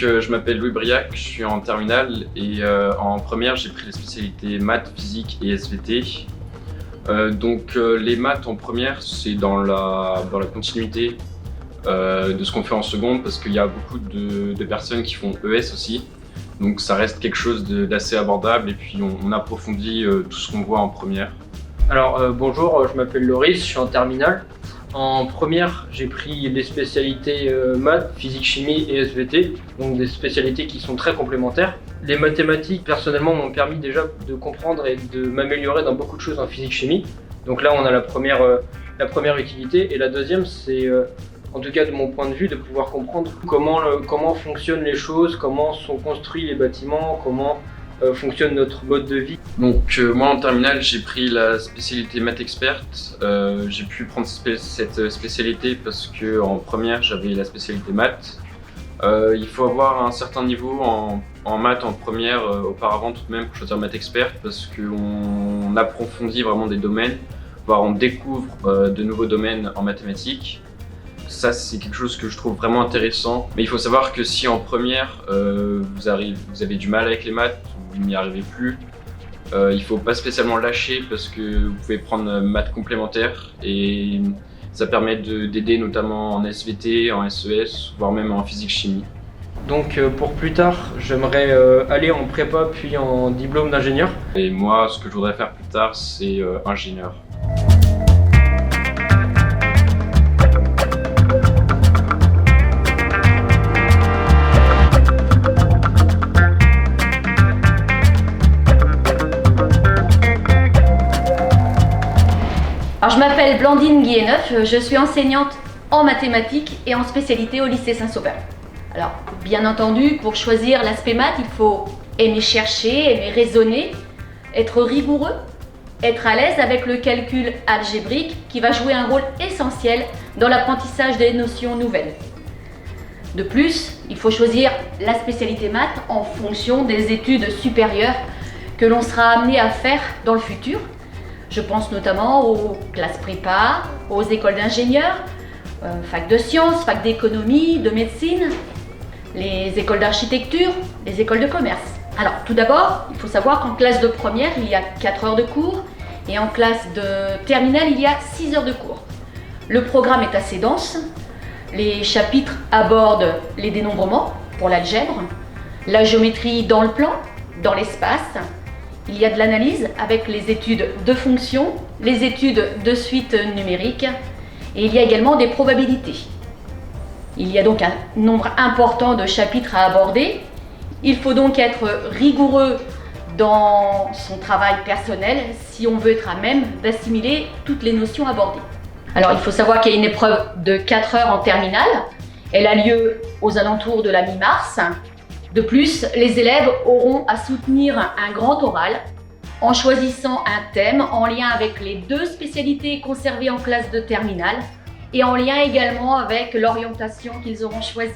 Je m'appelle Louis Briac, je suis en terminale et en première j'ai pris les spécialités maths, physique et SVT. Les maths en première c'est dans la continuité de ce qu'on fait en seconde parce qu'il y a beaucoup de personnes qui font ES aussi. Donc ça reste quelque chose d'assez abordable et puis on approfondit tout ce qu'on voit en première. Alors bonjour, je m'appelle Loris, je suis en terminale. En première, j'ai pris les spécialités maths, physique, chimie et SVT, donc des spécialités qui sont très complémentaires. Les mathématiques, personnellement, m'ont permis déjà de comprendre et de m'améliorer dans beaucoup de choses en physique-chimie. Donc là, on a la première utilité. Et la deuxième, c'est, en tout cas de mon point de vue, de pouvoir comprendre comment fonctionnent les choses, comment sont construits les bâtiments, comment fonctionne notre mode de vie. Donc moi en terminale j'ai pris la spécialité maths experte. J'ai pu prendre cette spécialité parce que en première j'avais la spécialité maths. Il faut avoir un certain niveau en maths en première auparavant tout de même pour choisir maths experte parce qu'on approfondit vraiment des domaines, voire on découvre de nouveaux domaines en mathématiques. Ça, c'est quelque chose que je trouve vraiment intéressant. Mais il faut savoir que si en première, vous avez du mal avec les maths, vous n'y arrivez plus, il ne faut pas spécialement lâcher parce que vous pouvez prendre maths complémentaires et ça permet d'aider notamment en SVT, en SES, voire même en physique-chimie. Donc pour plus tard, j'aimerais aller en prépa puis en diplôme d'ingénieur. Et moi, ce que je voudrais faire plus tard, c'est ingénieur. Alors, je m'appelle Blandine Guilleneuf, je suis enseignante en mathématiques et en spécialité au lycée Saint-Sauveur. Alors, bien entendu, pour choisir l'aspect maths, il faut aimer chercher, aimer raisonner, être rigoureux, être à l'aise avec le calcul algébrique qui va jouer un rôle essentiel dans l'apprentissage des notions nouvelles. De plus, il faut choisir la spécialité maths en fonction des études supérieures que l'on sera amené à faire dans le futur. Je pense notamment aux classes prépa, aux écoles d'ingénieurs, fac de sciences, fac d'économie, de médecine, les écoles d'architecture, les écoles de commerce. Alors tout d'abord, il faut savoir qu'en classe de première, il y a 4 heures de cours et en classe de terminale, il y a 6 heures de cours. Le programme est assez dense. Les chapitres abordent les dénombrements pour l'algèbre, la géométrie dans le plan, dans l'espace. Il y a de l'analyse avec les études de fonctions, les études de suite numérique et il y a également des probabilités. Il y a donc un nombre important de chapitres à aborder. Il faut donc être rigoureux dans son travail personnel si on veut être à même d'assimiler toutes les notions abordées. Alors il faut savoir qu'il y a une épreuve de 4 heures en terminale. Elle a lieu aux alentours de la mi-mars. De plus, les élèves auront à soutenir un grand oral en choisissant un thème en lien avec les 2 spécialités conservées en classe de terminale et en lien également avec l'orientation qu'ils auront choisie.